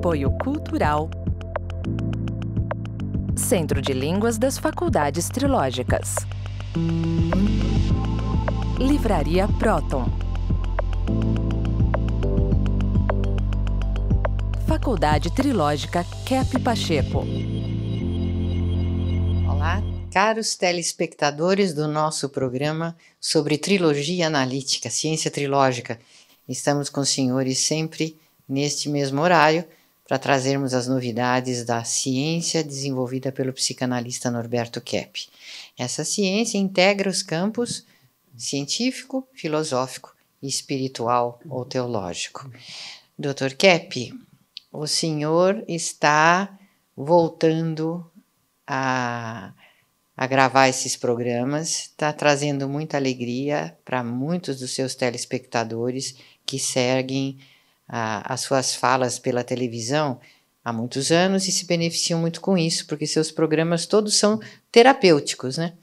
Apoio Cultural. Centro de Línguas das Faculdades Trilógicas. Livraria Próton. Faculdade Trilógica Kep Pacheco. Olá, caros telespectadores do nosso programa sobre trilogia analítica, ciência trilógica. Estamos com os senhores sempre neste mesmo horário para trazermos as novidades da ciência desenvolvida pelo psicanalista Norberto Kepp. Essa ciência integra os campos científico, filosófico, espiritual ou teológico. Dr. Kepp, o senhor está voltando a gravar esses programas, está trazendo muita alegria para muitos dos seus telespectadores que seguem as suas falas pela televisão há muitos anos e se beneficiam muito com isso, porque seus programas todos são terapêuticos, né?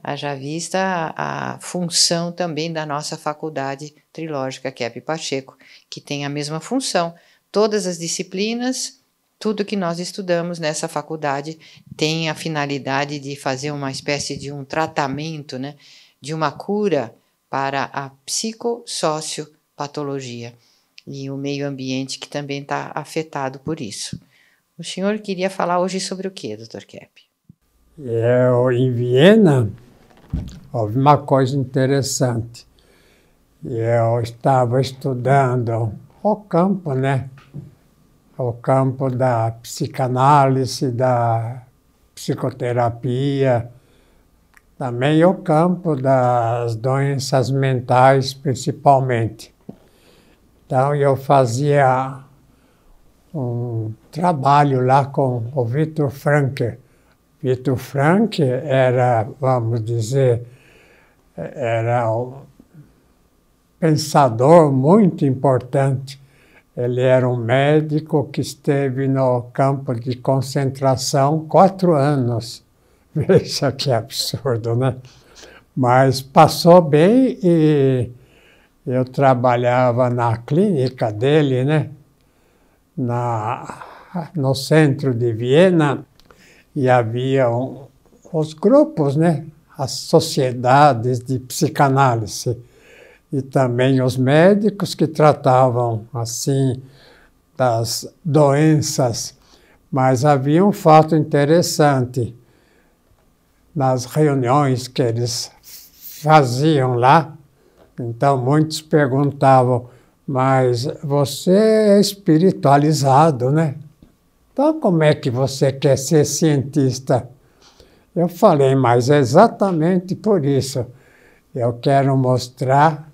Haja vista a função também da nossa faculdade trilógica Kep Pacheco, que tem a mesma função. Todas as disciplinas, tudo que nós estudamos nessa faculdade tem a finalidade de fazer uma espécie de um tratamento, né, de uma cura para a psicossociopatologia e o meio ambiente que também está afetado por isso. O senhor queria falar hoje sobre o que, Dr. Kepp? Em Viena, houve uma coisa interessante. Eu estava estudando o campo, né? O campo da psicanálise, da psicoterapia, também o campo das doenças mentais, principalmente. Então, eu fazia um trabalho lá com o Viktor Frankl. Viktor Frankl era, vamos dizer, era um pensador muito importante. Ele era um médico que esteve no campo de concentração 4 anos. Veja que absurdo, né? Mas passou bem e eu trabalhava na clínica dele, né? No centro de Viena, e havia os grupos, né? As sociedades de psicanálise. E também os médicos que tratavam, assim, das doenças. Mas havia um fato interessante. Nas reuniões que eles faziam lá, então muitos perguntavam, mas você é espiritualizado, né? Então como é que você quer ser cientista? Eu falei, mas é exatamente por isso. Eu quero mostrar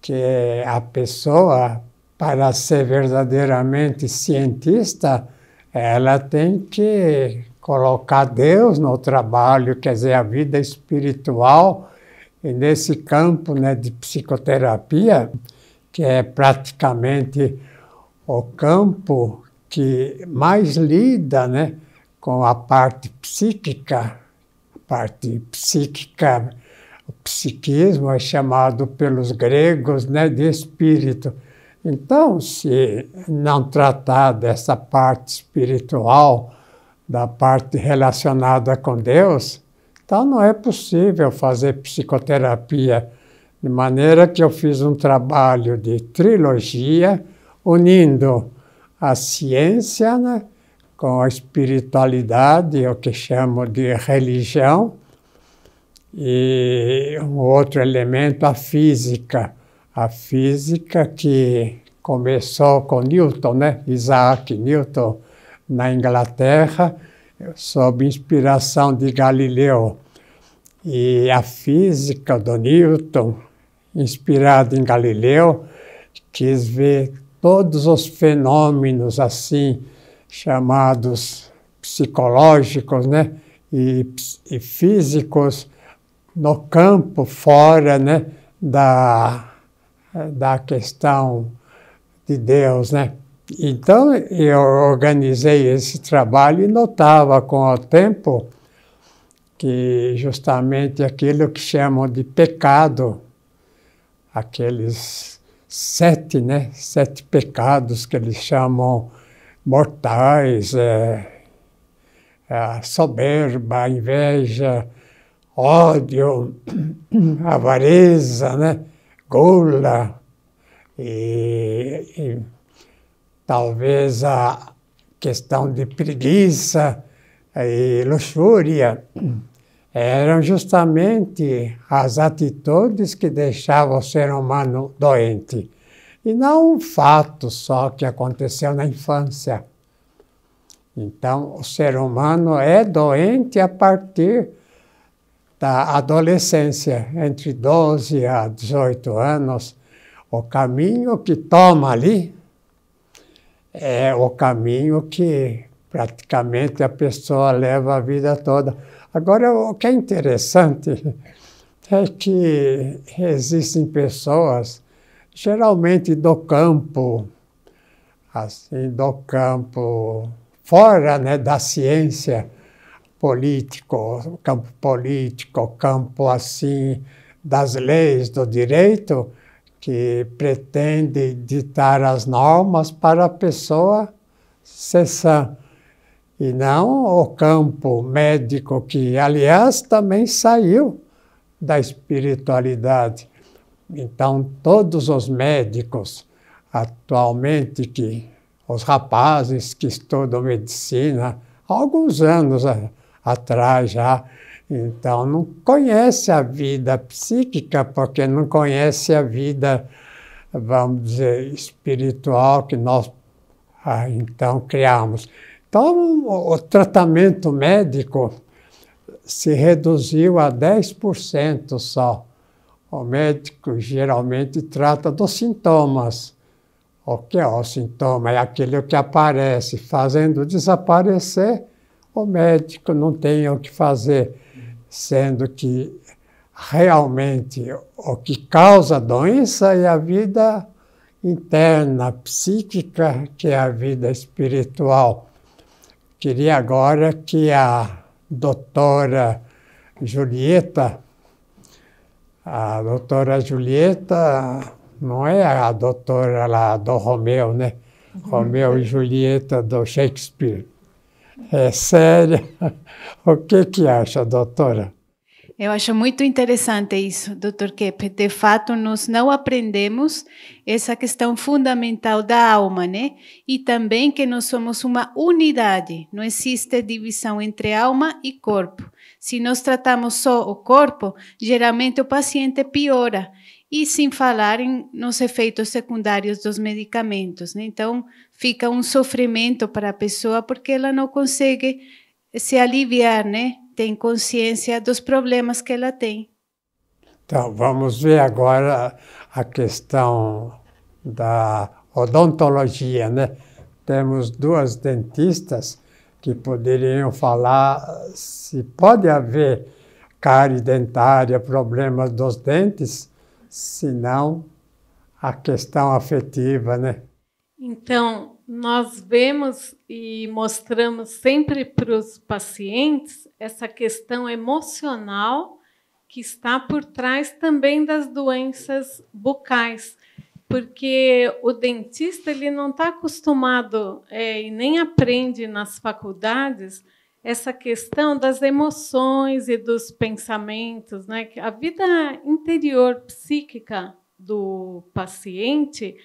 que a pessoa, para ser verdadeiramente cientista, ela tem que colocar Deus no trabalho, quer dizer, a vida espiritual, e nesse campo, né, de psicoterapia, que é praticamente o campo que mais lida, né, com a parte psíquica. A parte psíquica, o psiquismo é chamado pelos gregos, né, de espírito. Então, se não tratar dessa parte espiritual, da parte relacionada com Deus, então não é possível fazer psicoterapia. De maneira que eu fiz um trabalho de trilogia, unindo a ciência, né, com a espiritualidade, o que chamo de religião, e um outro elemento, a física. A física que começou com Newton, né, Isaac Newton, na Inglaterra, sob inspiração de Galileu. E a física do Newton, inspirada em Galileu, quis ver todos os fenômenos assim, chamados psicológicos, né, e físicos no campo, fora, né, da questão de Deus, né. Então, eu organizei esse trabalho e notava com o tempo que justamente aquilo que chamam de pecado, aqueles 7 pecados que eles chamam mortais, a soberba, a inveja, ódio, avareza, né? Gula e talvez a questão de preguiça e luxúria eram justamente as atitudes que deixavam o ser humano doente. E não um fato só que aconteceu na infância. Então, o ser humano é doente a partir da adolescência, entre 12 a 18 anos. O caminho que toma ali é o caminho que praticamente a pessoa leva a vida toda. Agora, o que é interessante é que existem pessoas, geralmente do campo, assim, do campo fora, né, da ciência político, campo assim das leis, do direito, que pretende ditar as normas para a pessoa ser sã. E não o campo médico, que, aliás, também saiu da espiritualidade. Então, todos os médicos, atualmente, os rapazes que estudam medicina, há alguns anos atrás já, então não conhece a vida psíquica, porque não conhece a vida, vamos dizer, espiritual que nós então criamos. Então, o tratamento médico se reduziu a 10% só. O médico geralmente trata dos sintomas. O que é o sintoma? É aquele que aparece. Fazendo desaparecer, o médico não tem o que fazer, sendo que realmente o que causa a doença é a vida interna, psíquica, que é a vida espiritual. Queria agora que a doutora Julieta não é a doutora lá do Romeu, né? Romeu e Julieta do Shakespeare. É séria. O que acha, doutora? Eu acho muito interessante isso, Dr. Keppe. De fato, nós não aprendemos essa questão fundamental da alma, né? E também que nós somos uma unidade. Não existe divisão entre alma e corpo. Se nós tratamos só o corpo, geralmente o paciente piora. E sem falar nos efeitos secundários dos medicamentos, né? Então, fica um sofrimento para a pessoa porque ela não consegue se aliviar, né? Tem consciência dos problemas que ela tem. Então, vamos ver agora a questão da odontologia, né? Temos duas dentistas que poderiam falar se pode haver cárie dentária, problemas dos dentes, se não a questão afetiva, né? Então, nós vemos e mostramos sempre para os pacientes essa questão emocional que está por trás também das doenças bucais, porque o dentista ele não está acostumado e nem aprende nas faculdades essa questão das emoções e dos pensamentos, né? A vida interior psíquica do paciente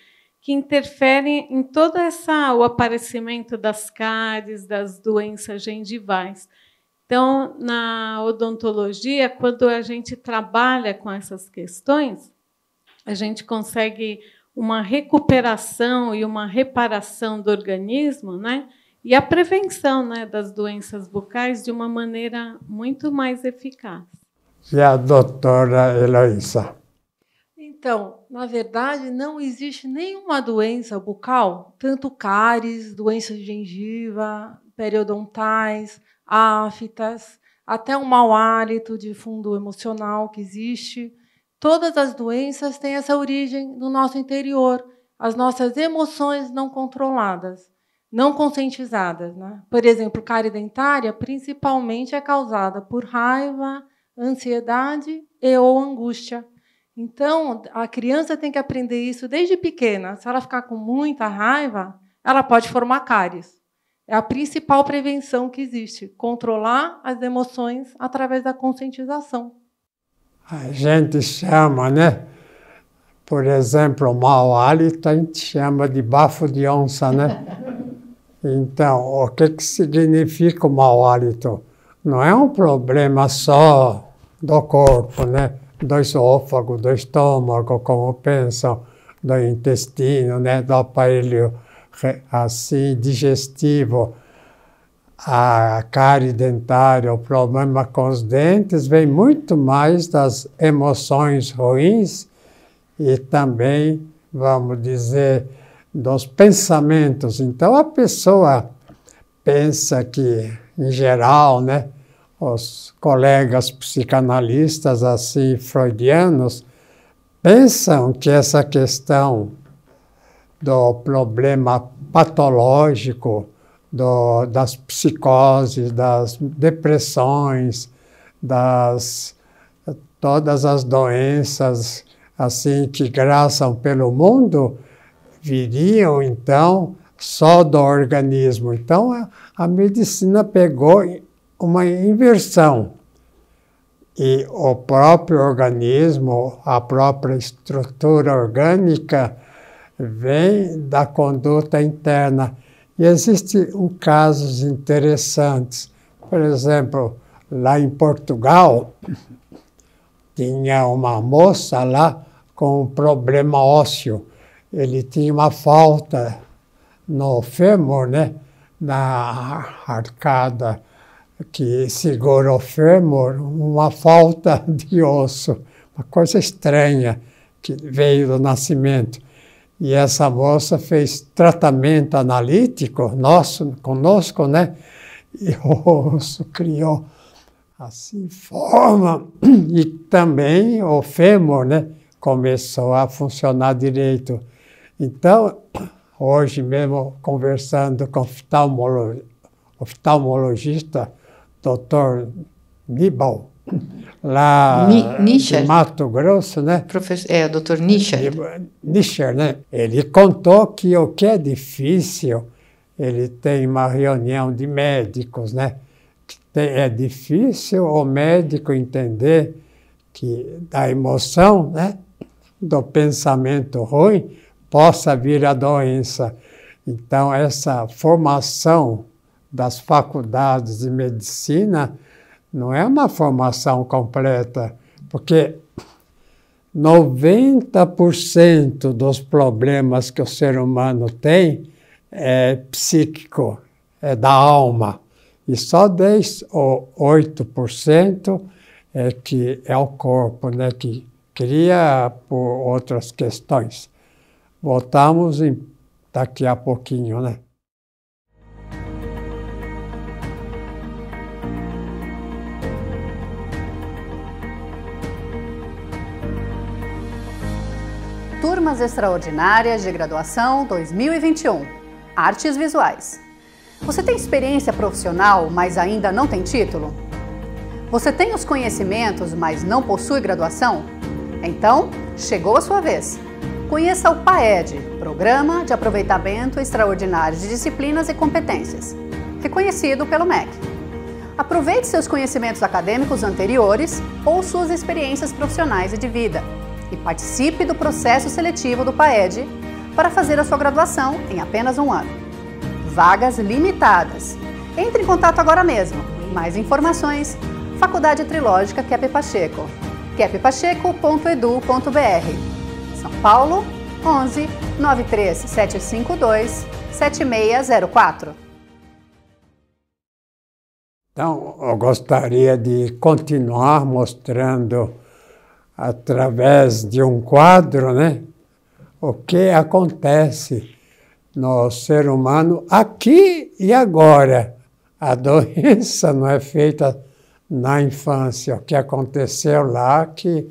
que interferem em todo o aparecimento das cáries, das doenças gengivais. Então, na odontologia, quando a gente trabalha com essas questões, a gente consegue uma recuperação e uma reparação do organismo, né? E a prevenção, né, das doenças bucais de uma maneira muito mais eficaz. E a doutora Heloísa? Então, na verdade, não existe nenhuma doença bucal, tanto cáries, doenças de gengiva, periodontais, aftas, até um mau hálito de fundo emocional que existe. Todas as doenças têm essa origem no nosso interior, as nossas emoções não controladas, não conscientizadas, né? Por exemplo, cárie dentária principalmente é causada por raiva, ansiedade ou angústia. Então, a criança tem que aprender isso desde pequena. Se ela ficar com muita raiva, ela pode formar cáries. É a principal prevenção que existe, controlar as emoções através da conscientização. A gente chama, né? Por exemplo, o mau hálito a gente chama de bafo de onça, né? Então, o que significa o mau hálito? Não é um problema só do corpo, né? Do esôfago, do estômago, como pensam, do intestino, né? Do aparelho assim, digestivo. A cárie dentária, o problema com os dentes, vem muito mais das emoções ruins e também, vamos dizer, dos pensamentos. Então, a pessoa pensa que, em geral, né, os colegas psicanalistas, assim, freudianos, pensam que essa questão do problema patológico, das psicoses, das depressões, todas as doenças assim que graçam pelo mundo, viriam, então, só do organismo. Então, a medicina pegou uma inversão. E o próprio organismo, a própria estrutura orgânica, vem da conduta interna. E existem casos interessantes. Por exemplo, lá em Portugal, tinha uma moça lá com um problema ósseo. Ele tinha uma falta no fêmur, né? Na arcada que segura o fêmur, uma falta de osso. Uma coisa estranha que veio do nascimento. E essa moça fez tratamento analítico conosco, né? E o osso criou assim forma. E também o fêmur, né? Começou a funcionar direito. Então, hoje mesmo, conversando com o oftalmologista, Dr. Nibal, lá em Mato Grosso, né? O Dr. Nischer. Nischer, né? Ele contou que o que é difícil, ele tem uma reunião de médicos, né? É difícil o médico entender que da emoção, né? Do pensamento ruim, possa vir a doença. Então, essa formação das faculdades de medicina não é uma formação completa, porque 90% dos problemas que o ser humano tem é psíquico, é da alma. E só 10 ou 8% é que é o corpo, né, que cria por outras questões. Voltamos daqui a pouquinho, né? Turmas Extraordinárias de Graduação 2021. Artes Visuais. Você tem experiência profissional, mas ainda não tem título? Você tem os conhecimentos, mas não possui graduação? Então, chegou a sua vez. Conheça o PAED, Programa de Aproveitamento Extraordinário de Disciplinas e Competências, reconhecido pelo MEC. Aproveite seus conhecimentos acadêmicos anteriores ou suas experiências profissionais e de vida e participe do processo seletivo do PAED para fazer a sua graduação em apenas um ano. Vagas limitadas. Entre em contato agora mesmo. Mais informações, Faculdade Trilógica Kepp Pacheco, keppacheco.edu.br. São Paulo, 11 93752 7604. Então, eu gostaria de continuar mostrando, através de um quadro, né, o que acontece no ser humano aqui e agora. A doença não é feita na infância, o que aconteceu lá que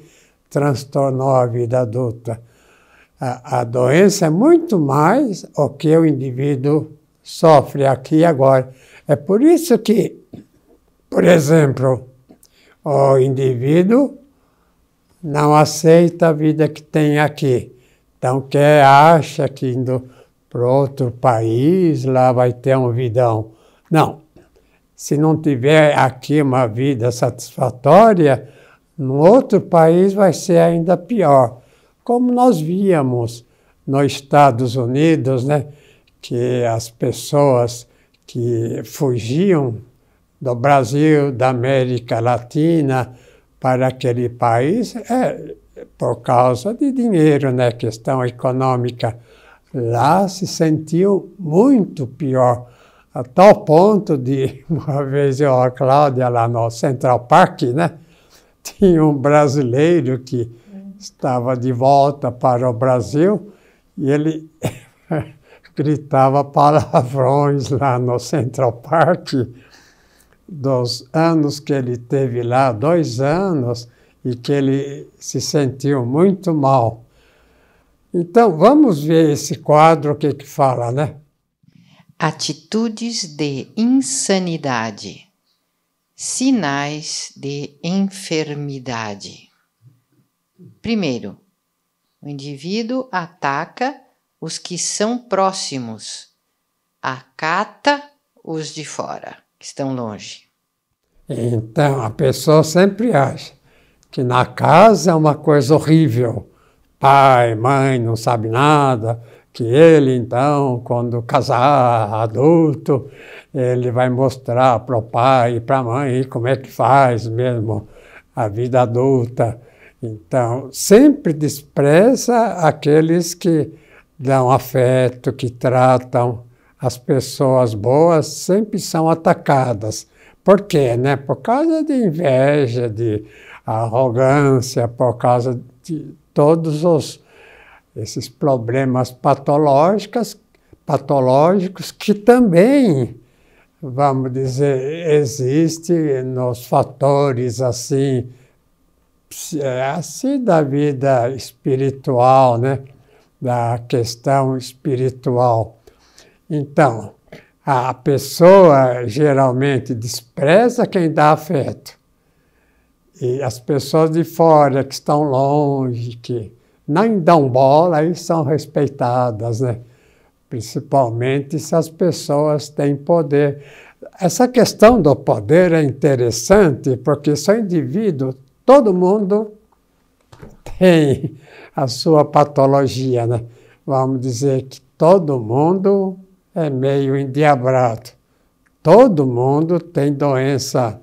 transtornou a vida adulta. A doença é muito mais o que o indivíduo sofre aqui e agora. É por isso que, por exemplo, o indivíduo não aceita a vida que tem aqui. Então, acha que indo para outro país, lá vai ter um vidão. Não. Se não tiver aqui uma vida satisfatória, no outro país vai ser ainda pior. Como nós víamos nos Estados Unidos, né, que as pessoas que fugiam do Brasil, da América Latina, para aquele país, por causa de dinheiro, né, questão econômica. Lá se sentiu muito pior, a tal ponto de, uma vez eu, a Cláudia, lá no Central Park, né, tinha um brasileiro que estava de volta para o Brasil e ele gritava palavrões lá no Central Park, dos anos que ele teve lá, 2 anos, e que ele se sentiu muito mal. Então, vamos ver esse quadro, o que fala, né? Atitudes de insanidade. Sinais de enfermidade. Primeiro, o indivíduo ataca os que são próximos, acata os de fora, que estão longe. Então, a pessoa sempre acha que na casa é uma coisa horrível. Pai, mãe, não sabe nada, que ele, então, quando casar, adulto, ele vai mostrar para o pai e para a mãe como é que faz mesmo a vida adulta. Então, sempre despreza aqueles que dão afeto, que tratam as pessoas boas, sempre são atacadas. Por quê? Né? Por causa de inveja, de arrogância, por causa de todos esses problemas patológicos que também, vamos dizer, existem nos fatores assim da vida espiritual, né? Da questão espiritual. Então, a pessoa geralmente despreza quem dá afeto. E as pessoas de fora que estão longe, que nem dão bola, aí são respeitadas, né? Principalmente se as pessoas têm poder. Essa questão do poder é interessante, porque só indivíduo, todo mundo tem a sua patologia, né? Vamos dizer que todo mundo é meio endiabrado. Todo mundo tem doença,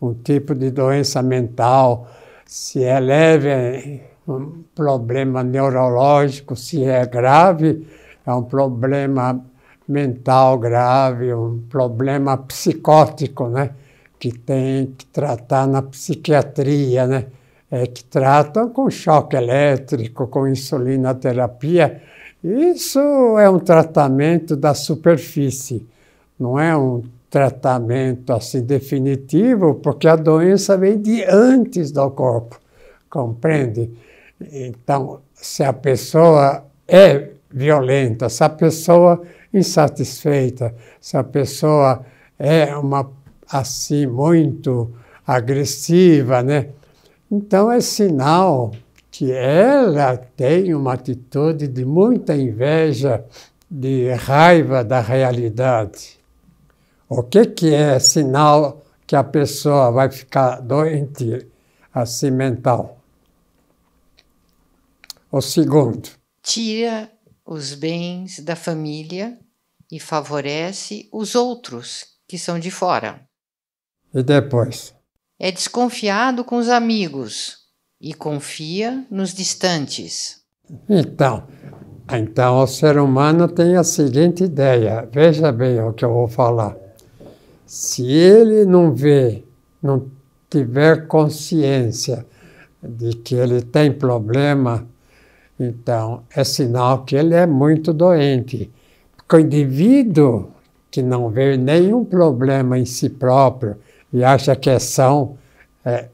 um tipo de doença mental. Se é leve, é um problema neurológico. Se é grave, é um problema mental grave, um problema psicótico, né? Que tem que tratar na psiquiatria, né? Que tratam com choque elétrico, com insulinoterapia. Isso é um tratamento da superfície, não é um tratamento assim definitivo, porque a doença vem de antes do corpo, compreende? Então, se a pessoa é violenta, se a pessoa é insatisfeita, se a pessoa é assim muito agressiva, né? Então é sinal que ela tem uma atitude de muita inveja, de raiva da realidade. O que é sinal que a pessoa vai ficar doente, assim, mental? O segundo. Tira os bens da família e favorece os outros que são de fora. E depois? É desconfiado com os amigos e confia nos distantes. Então o ser humano tem a seguinte ideia, veja bem o que eu vou falar. Se ele não tiver consciência de que ele tem problema, então é sinal que ele é muito doente. Porque o indivíduo que não vê nenhum problema em si próprio e acha que é são, é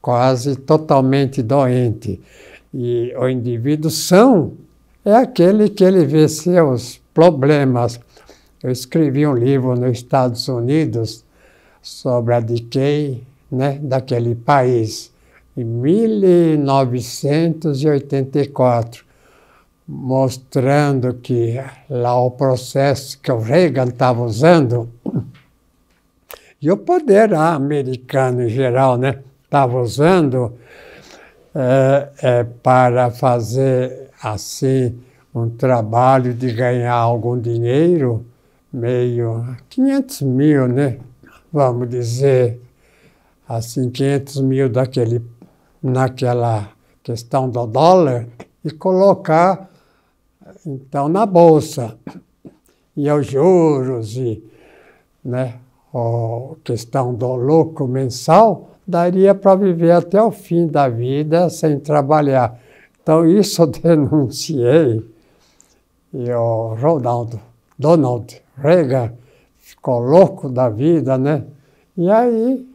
quase totalmente doente. E o indivíduo são é aquele que ele vê seus problemas. Eu escrevi um livro nos Estados Unidos sobre a decay, né, daquele país, em 1984. mostrando que lá o processo que o Reagan estava usando, e o poder americano em geral, né, estava usando para fazer assim um trabalho de ganhar algum dinheiro, meio 500 mil, né? Vamos dizer assim, 500 mil naquela questão do dólar e colocar então na bolsa. E os juros e, né, a questão do lucro mensal daria para viver até o fim da vida sem trabalhar. Então isso eu denunciei. E o Donald Reagan ficou louco da vida, né? E aí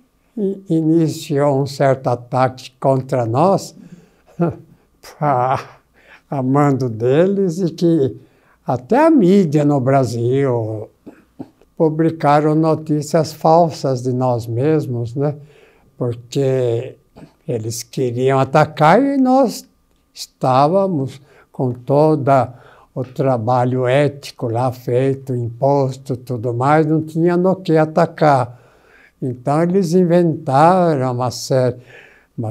iniciou um certo ataque contra nós, a mando deles, e que até a mídia no Brasil publicaram notícias falsas de nós mesmos, né? Porque eles queriam atacar e nós estávamos com toda o trabalho ético lá feito, imposto, tudo mais, não tinha no que atacar. Então eles inventaram uma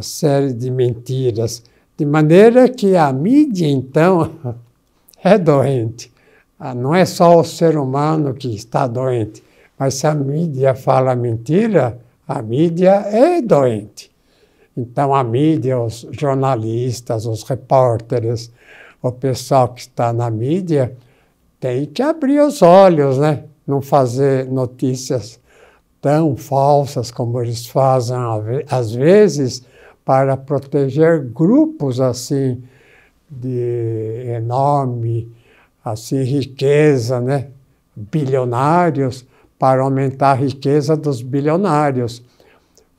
série de mentiras, de maneira que a mídia, então, é doente. Não é só o ser humano que está doente, mas se a mídia fala mentira, a mídia é doente. Então a mídia, os jornalistas, os repórteres, o pessoal que está na mídia tem que abrir os olhos, né? Não fazer notícias tão falsas como eles fazem às vezes para proteger grupos assim de enorme assim riqueza, né? Bilionários, para aumentar a riqueza dos bilionários.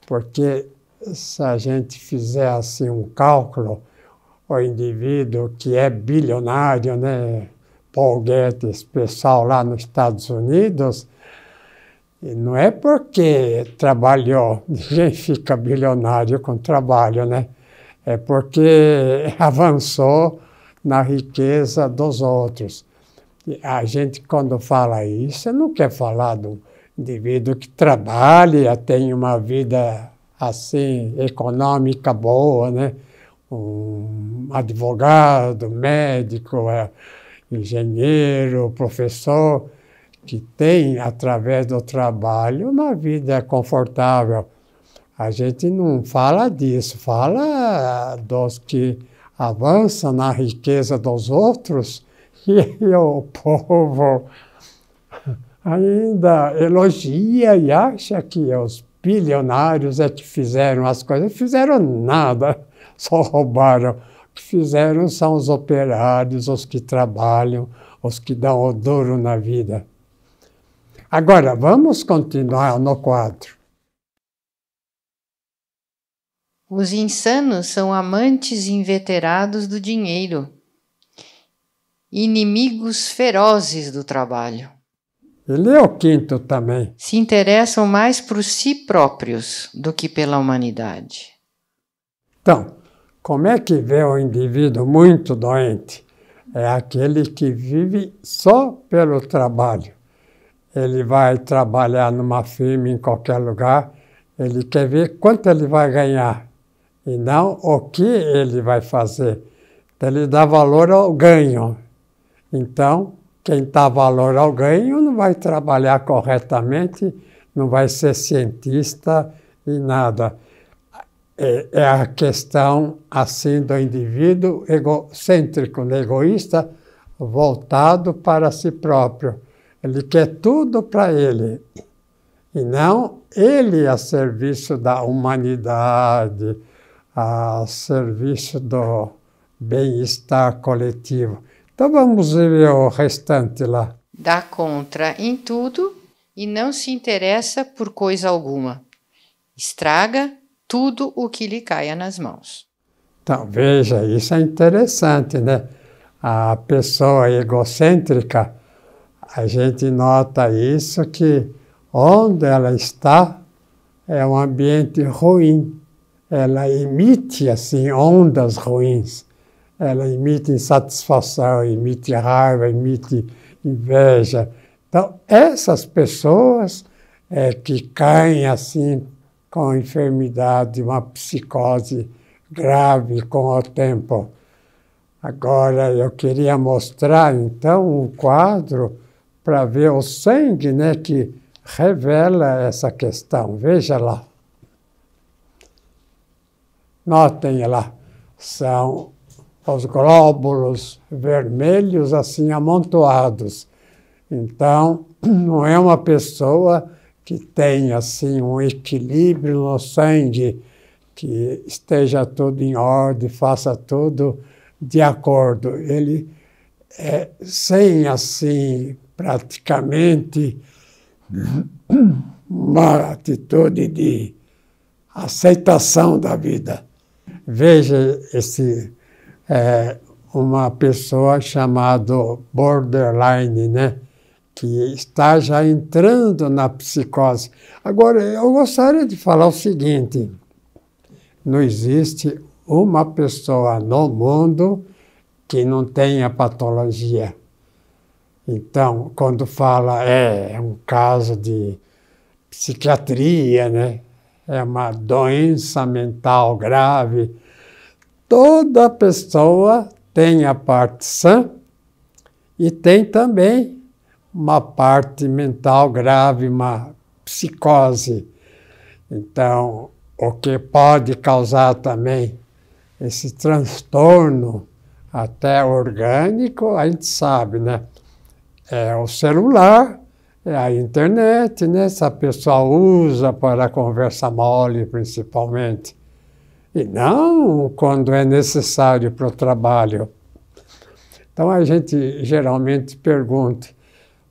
Porque se a gente fizer assim um cálculo, o indivíduo que é bilionário, né, Paul Guedes, pessoal lá nos Estados Unidos, não é porque trabalhou, ninguém fica bilionário com trabalho, né? É porque avançou na riqueza dos outros. E a gente, quando fala isso, não quer falar do indivíduo que trabalha, tem uma vida assim, econômica boa, né? Um advogado, médico, engenheiro, professor, que tem, através do trabalho, uma vida confortável. A gente não fala disso, fala dos que avançam na riqueza dos outros e o povo ainda elogia e acha que os bilionários é que fizeram as coisas. Não fizeram nada, só roubaram. O que fizeram são os operários, os que trabalham, os que dão o duro na vida. Agora, vamos continuar no quadro. Os insanos são amantes inveterados do dinheiro, inimigos ferozes do trabalho. Ele é o quinto também. Se interessam mais por si próprios do que pela humanidade. Então, como é que vê o indivíduo muito doente? É aquele que vive só pelo trabalho. Ele vai trabalhar numa firma em qualquer lugar, ele quer ver quanto ele vai ganhar, e não o que ele vai fazer. Então, ele dá valor ao ganho. Então, quem dá valor ao ganho não vai trabalhar corretamente, não vai ser cientista e nada. É a questão assim do indivíduo egocêntrico, egoísta, voltado para si próprio. Ele quer tudo para ele, e não ele a serviço da humanidade, a serviço do bem-estar coletivo. Então vamos ver o restante lá. Dá contra em tudo e não se interessa por coisa alguma. Estraga tudo o que lhe caia nas mãos. Então veja, isso é interessante, né? A pessoa egocêntrica, a gente nota isso, que onde ela está é um ambiente ruim. Ela emite assim ondas ruins. ela emite insatisfação, emite raiva, emite inveja. Então, essas pessoas que caem assim com enfermidade, uma psicose grave com o tempo. Agora, eu queria mostrar, então, um quadro para ver o sangue, né, que revela essa questão. Veja lá. Notem lá, são os glóbulos vermelhos assim amontoados. Então, não é uma pessoa que tem assim um equilíbrio no sangue, que esteja tudo em ordem, faça tudo de acordo. Ele sem assim praticamente uma atitude de aceitação da vida. Veja uma pessoa chamada borderline, né? Que está já entrando na psicose. Agora, eu gostaria de falar o seguinte: não existe uma pessoa no mundo que não tenha patologia. Então, quando fala é um caso de psiquiatria, né? É uma doença mental grave, toda pessoa tem a parte sã e tem também uma parte mental grave, uma psicose. Então, o que pode causar também esse transtorno, até orgânico, a gente sabe, né? É o celular, é a internet, né? Se a pessoa usa para conversa mole, principalmente. E não quando é necessário para o trabalho. Então, a gente geralmente pergunta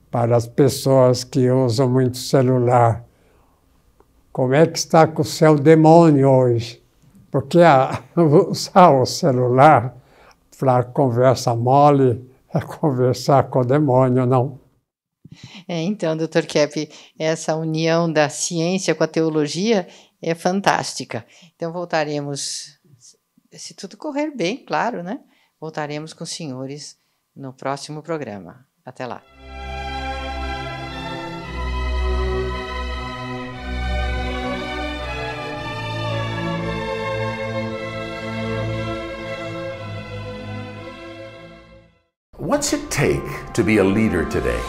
para as pessoas que usam muito celular: como é que está com o seu demônio hoje? Porque usar o celular para conversa mole é conversar com o demônio, não? Então, Dr. Kepp, essa união da ciência com a teologia é fantástica. Então, voltaremos, se tudo correr bem, claro, né? Voltaremos com os senhores no próximo programa. Até lá. What's it take to be a leader today?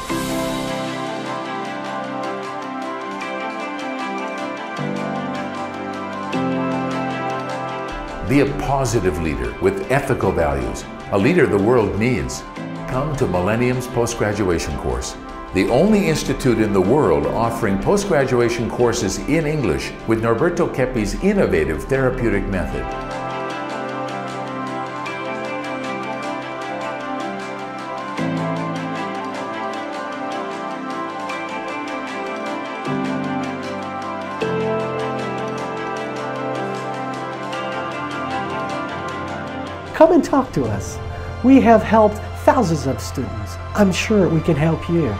Be a positive leader with ethical values, a leader the world needs. Come to Millennium's post-graduation course, the only institute in the world offering post-graduation courses in English with Norberto Keppe's innovative therapeutic method. Come and talk to us. We have helped thousands of students. I'm sure we can help you.